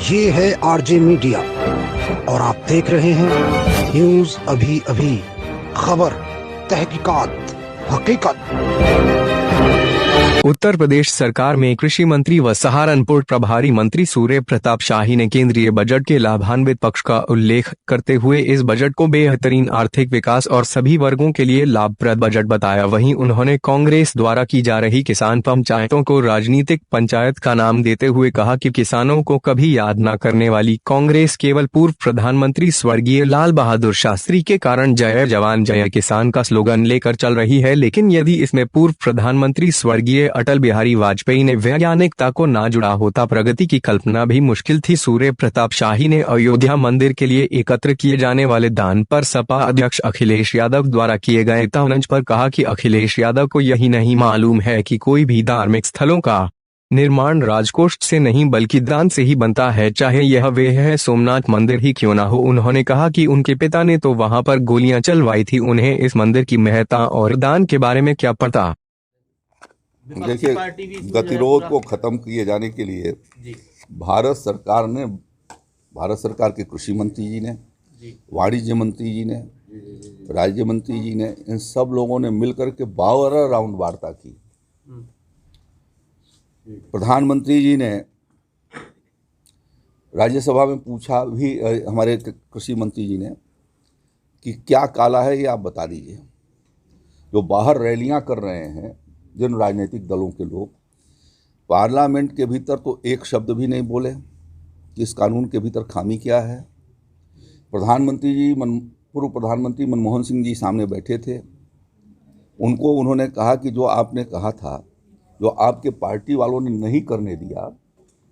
ये है RJ media और आप देख रहे हैं न्यूज अभी अभी, खबर, तहकीकात, हकीकत। उत्तर प्रदेश सरकार में कृषि मंत्री व सहारनपुर प्रभारी मंत्री सूर्य प्रताप शाही ने केंद्रीय बजट के लाभान्वित पक्ष का उल्लेख करते हुए इस बजट को बेहतरीन आर्थिक विकास और सभी वर्गों के लिए लाभप्रद बजट बताया। वहीं उन्होंने कांग्रेस द्वारा की जा रही किसान पंचायतों को राजनीतिक पंचायत का नाम देते हुए कहा कि किसानों को कभी याद न करने वाली कांग्रेस केवल पूर्व प्रधानमंत्री स्वर्गीय लाल बहादुर शास्त्री के कारण जय जवान जय किसान का स्लोगन लेकर चल रही है, लेकिन यदि इसमें पूर्व प्रधानमंत्री स्वर्गीय अटल बिहारी वाजपेयी ने वैज्ञानिकता को ना जुड़ा होता, प्रगति की कल्पना भी मुश्किल थी। सूर्य प्रताप शाही ने अयोध्या मंदिर के लिए एकत्र किए जाने वाले दान पर सपा अध्यक्ष अखिलेश यादव द्वारा किए गए तंज पर कहा कि अखिलेश यादव को यही नहीं मालूम है कि कोई भी धार्मिक स्थलों का निर्माण राजकोष से नहीं बल्कि दान से ही बनता है, चाहे यह वे है सोमनाथ मंदिर ही क्यों ना हो। उन्होंने कहा कि उनके पिता ने तो वहां पर गोलियां चलवाई थी, उन्हें इस मंदिर की महत्ता और दान के बारे में क्या पता। देखिए, गतिरोध को खत्म किए जाने के लिए भारत सरकार के कृषि मंत्री जी ने, वाणिज्य मंत्री जी ने, राज्य मंत्री जी ने, इन सब लोगों ने मिलकर के 12 राउंड वार्ता की। प्रधानमंत्री जी ने राज्यसभा में पूछा भी, हमारे कृषि मंत्री जी ने, कि क्या काला है ये आप बता दीजिए। जो बाहर रैलियां कर रहे हैं जिन राजनीतिक दलों के लोग, पार्लियामेंट के भीतर तो एक शब्द भी नहीं बोले कि इस कानून के भीतर खामी क्या है। प्रधानमंत्री जी, पूर्व प्रधानमंत्री मनमोहन सिंह जी सामने बैठे थे, उनको उन्होंने कहा कि जो आपने कहा था, जो आपके पार्टी वालों ने नहीं करने दिया,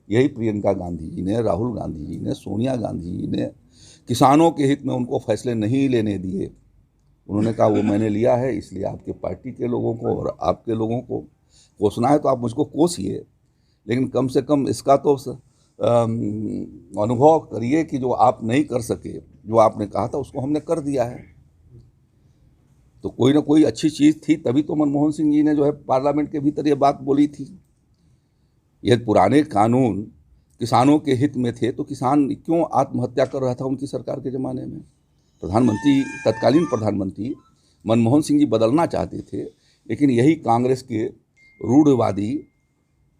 यही प्रियंका गांधी जी ने, राहुल गांधी जी ने, सोनिया गांधी जी ने किसानों के हित में उनको फैसले नहीं लेने दिए। उन्होंने कहा वो मैंने लिया है, इसलिए आपके पार्टी के लोगों को और आपके लोगों को कोसना है तो आप मुझको कोसिए, लेकिन कम से कम इसका तो अनुभव करिए कि जो आप नहीं कर सके, जो आपने कहा था उसको हमने कर दिया है। तो कोई ना कोई अच्छी चीज़ थी, तभी तो मनमोहन सिंह जी ने जो है पार्लियामेंट के भीतर ये बात बोली थी। ये पुराने कानून किसानों के हित में थे तो किसान क्यों आत्महत्या कर रहा था उनकी सरकार के ज़माने में। तत्कालीन प्रधानमंत्री मनमोहन सिंह जी बदलना चाहते थे, लेकिन यही कांग्रेस के रूढ़िवादी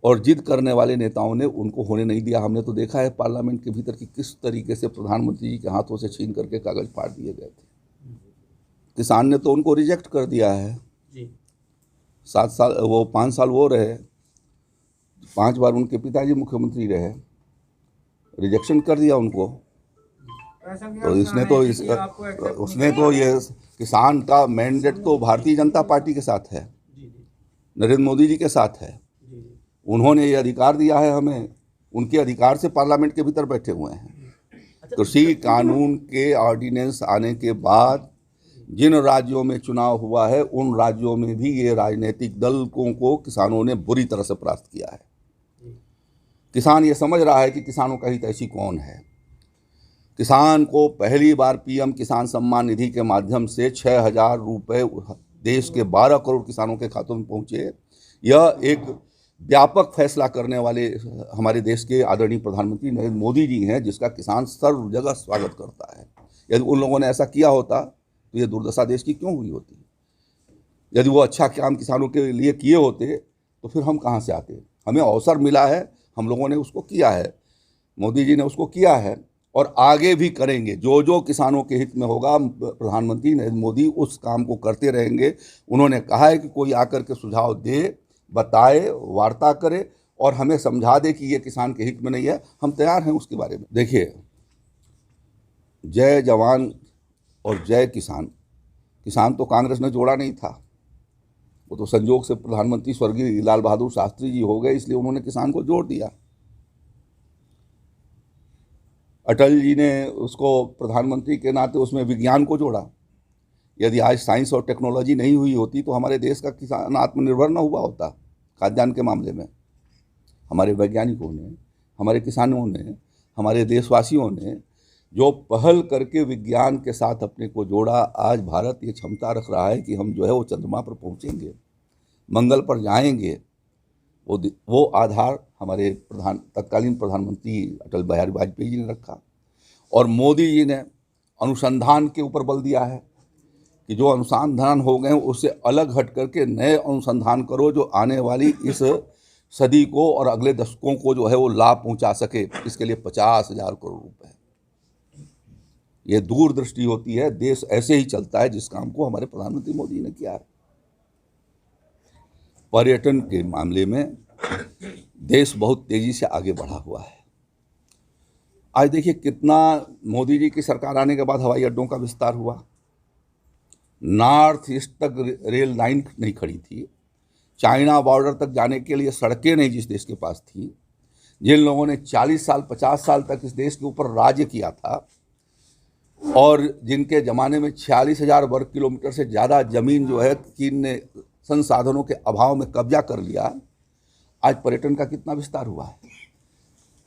और जिद करने वाले नेताओं ने उनको होने नहीं दिया। हमने तो देखा है पार्लियामेंट के भीतर कि किस तरीके से प्रधानमंत्री जी के हाथों से छीन करके कागज फाड़ दिए गए थे। किसान ने तो उनको रिजेक्ट कर दिया है। 5 साल वो रहे, 5 बार उनके पिताजी मुख्यमंत्री रहे, रिजेक्शन कर दिया उनको। तो उसने तो ये किसान का मैंडेट तो भारतीय जनता पार्टी के साथ है, नरेंद्र मोदी जी के साथ है। उन्होंने ये अधिकार दिया है हमें, उनके अधिकार से पार्लियामेंट के भीतर बैठे हुए हैं। कृषि कानून के ऑर्डिनेंस आने के बाद जिन राज्यों में चुनाव हुआ है, उन राज्यों में भी ये राजनीतिक दलों को किसानों ने बुरी तरह से परास्त किया है। किसान ये समझ रहा है कि किसानों का हित ऐसी कौन है। किसान को पहली बार पीएम किसान सम्मान निधि के माध्यम से 6,000 रुपये देश के 12 करोड़ किसानों के खातों में पहुंचे। यह एक व्यापक फैसला करने वाले हमारे देश के आदरणीय प्रधानमंत्री नरेंद्र मोदी जी हैं, जिसका किसान सर्व जगह स्वागत करता है। यदि उन लोगों ने ऐसा किया होता तो ये दुर्दशा देश की क्यों हुई होती। यदि वो अच्छा काम किसानों के लिए किए होते तो फिर हम कहाँ से आते। हमें अवसर मिला है, हम लोगों ने उसको किया है, मोदी जी ने उसको किया है और आगे भी करेंगे। जो जो किसानों के हित में होगा, प्रधानमंत्री नरेंद्र मोदी उस काम को करते रहेंगे। उन्होंने कहा है कि कोई आकर के सुझाव दे, बताए, वार्ता करे और हमें समझा दे कि ये किसान के हित में नहीं है, हम तैयार हैं उसके बारे में। देखिए, जय जवान और जय किसान, किसान तो कांग्रेस ने जोड़ा नहीं था, वो तो संजोग से प्रधानमंत्री स्वर्गीय लाल बहादुर शास्त्री जी हो गए, इसलिए उन्होंने किसान को जोड़ दिया। अटल जी ने उसको प्रधानमंत्री के नाते उसमें विज्ञान को जोड़ा। यदि आज साइंस और टेक्नोलॉजी नहीं हुई होती तो हमारे देश का किसान आत्मनिर्भर न हुआ होता खाद्यान्न के मामले में। हमारे वैज्ञानिकों ने, हमारे किसानों ने, हमारे देशवासियों ने जो पहल करके विज्ञान के साथ अपने को जोड़ा, आज भारत ये क्षमता रख रहा है कि हम जो है वो चंद्रमा पर पहुंचेंगे, मंगल पर जाएंगे। वो आधार हमारे तत्कालीन प्रधानमंत्री अटल बिहारी वाजपेयी जी ने रखा, और मोदी जी ने अनुसंधान के ऊपर बल दिया है कि जो अनुसंधान हो गए उससे अलग हट करके नए अनुसंधान करो जो आने वाली इस सदी को और अगले दशकों को जो है वो लाभ पहुंचा सके। इसके लिए 50,000 करोड़ रुपए। ये दूरदृष्टि होती है, देश ऐसे ही चलता है जिस काम को हमारे प्रधानमंत्री मोदी ने किया है। पर्यटन के मामले में देश बहुत तेजी से आगे बढ़ा हुआ है। आज देखिए कितना मोदी जी की सरकार आने के बाद हवाई अड्डों का विस्तार हुआ। नॉर्थ ईस्ट तक रेल लाइन नहीं खड़ी थी, चाइना बॉर्डर तक जाने के लिए सड़कें नहीं जिस देश के पास थी, जिन लोगों ने 40 साल 50 साल तक इस देश के ऊपर राज्य किया था और जिनके ज़माने में 46,000 वर्ग किलोमीटर से ज़्यादा ज़मीन जो है चीन ने संसाधनों के अभाव में कब्जा कर लिया। आज पर्यटन का कितना विस्तार हुआ है।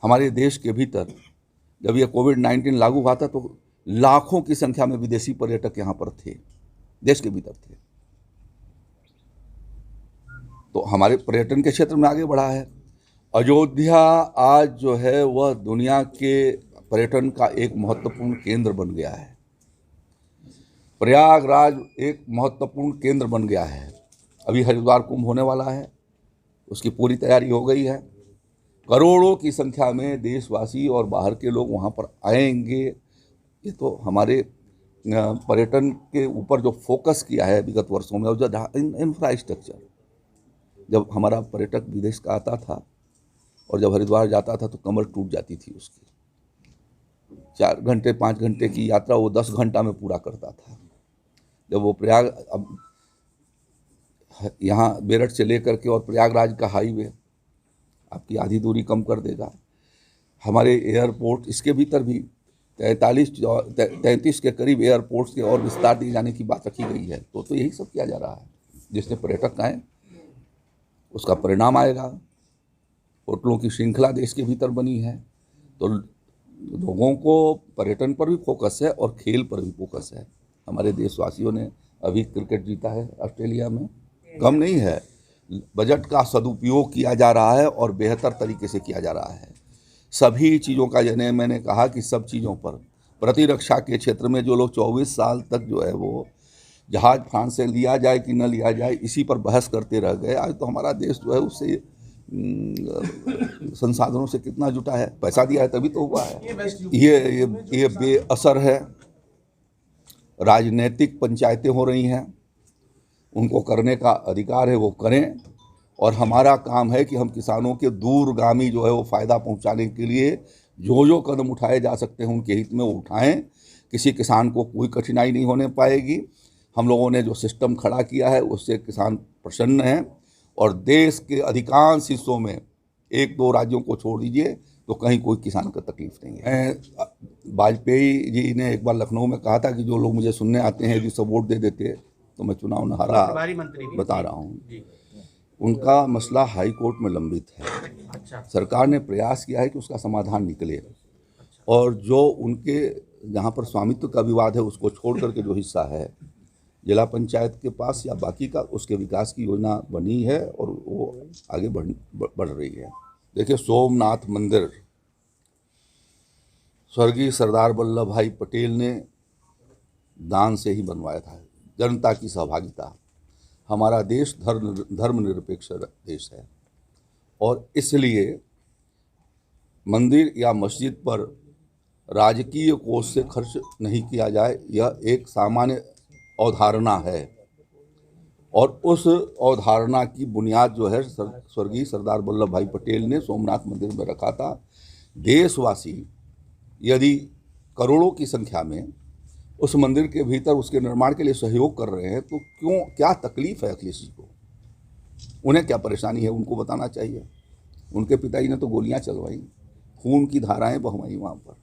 हमारे देश के भीतर जब ये कोविड-19 लागू हुआ था तो लाखों की संख्या में विदेशी पर्यटक यहाँ पर थे, देश के भीतर थे। तो हमारे पर्यटन के क्षेत्र में आगे बढ़ा है। अयोध्या आज जो है वह दुनिया के पर्यटन का एक महत्वपूर्ण केंद्र बन गया है। प्रयागराज एक महत्वपूर्ण केंद्र बन गया है। अभी हरिद्वार कुंभ होने वाला है, उसकी पूरी तैयारी हो गई है। करोड़ों की संख्या में देशवासी और बाहर के लोग वहाँ पर आएंगे। ये तो हमारे पर्यटन के ऊपर जो फोकस किया है विगत वर्षों में, और जो इंफ्रास्ट्रक्चर, जब हमारा पर्यटक विदेश का आता था और जब हरिद्वार जाता था तो कमर टूट जाती थी उसकी। 4 घंटे 5 घंटे की यात्रा वो 10 घंटा में पूरा करता था। जब वो प्रयाग, अब यहाँ मेरठ से लेकर के और प्रयागराज का हाईवे आपकी आधी दूरी कम कर देगा। हमारे एयरपोर्ट, इसके भीतर भी 33 के करीब एयरपोर्ट्स के और विस्तार दिए जाने की बात रखी गई है। तो यही सब किया जा रहा है। जिसने पर्यटक आए उसका परिणाम आएगा। होटलों की श्रृंखला देश के भीतर बनी है, तो लोगों को पर्यटन पर भी फोकस है और खेल पर भी फोकस है। हमारे देशवासियों ने अभी क्रिकेट जीता है ऑस्ट्रेलिया में, कम नहीं है। बजट का सदुपयोग किया जा रहा है और बेहतर तरीके से किया जा रहा है। सभी चीज़ों का, जैसे मैंने कहा कि सब चीज़ों पर, प्रतिरक्षा के क्षेत्र में जो लोग 24 साल तक जो है वो जहाज फ्रांस से लिया जाए कि न लिया जाए इसी पर बहस करते रह गए। आज तो हमारा देश जो है उससे संसाधनों से कितना जुटा है, पैसा दिया है तभी तो हुआ है। ये बेअसर है। राजनीतिक पंचायतें हो रही हैं, उनको करने का अधिकार है, वो करें। और हमारा काम है कि हम किसानों के दूरगामी जो है वो फ़ायदा पहुंचाने के लिए जो कदम उठाए जा सकते हैं उनके हित में वो उठाएं। किसी किसान को कोई कठिनाई नहीं होने पाएगी। हम लोगों ने जो सिस्टम खड़ा किया है उससे किसान प्रसन्न हैं। और देश के अधिकांश हिस्सों में, 1-2 राज्यों को छोड़ दीजिए, तो कहीं कोई किसान का तकलीफ नहीं है। वाजपेयी जी ने एक बार लखनऊ में कहा था कि जो लोग मुझे सुनने आते हैं, जो सब वोट दे देते तो मैं चुनाव न हारा, बता रहा हूँ। उनका मसला हाई कोर्ट में लंबित है। अच्छा। सरकार ने प्रयास किया है कि उसका समाधान निकले। और जो उनके जहाँ पर स्वामित्व का विवाद है उसको छोड़ करके जो हिस्सा है जिला पंचायत के पास या बाकी का, उसके विकास की योजना बनी है और वो आगे बढ़ रही है। देखिए, सोमनाथ मंदिर स्वर्गीय सरदार वल्लभ भाई पटेल ने दान से ही बनवाया था। जनता की सहभागिता। हमारा देश धर्मनिरपेक्ष देश है और इसलिए मंदिर या मस्जिद पर राजकीय कोष से खर्च नहीं किया जाए, यह एक सामान्य अवधारणा है। और उस अवधारणा की बुनियाद जो है स्वर्गीय सरदार वल्लभ भाई पटेल ने सोमनाथ मंदिर में रखा था। देशवासी यदि करोड़ों की संख्या में उस मंदिर के भीतर उसके निर्माण के लिए सहयोग कर रहे हैं तो क्या तकलीफ है अखिलेश जी को? उन्हें क्या परेशानी है, उनको बताना चाहिए। उनके पिताजी ने तो गोलियां चलवाई, खून की धाराएं बहवाई वहाँ पर।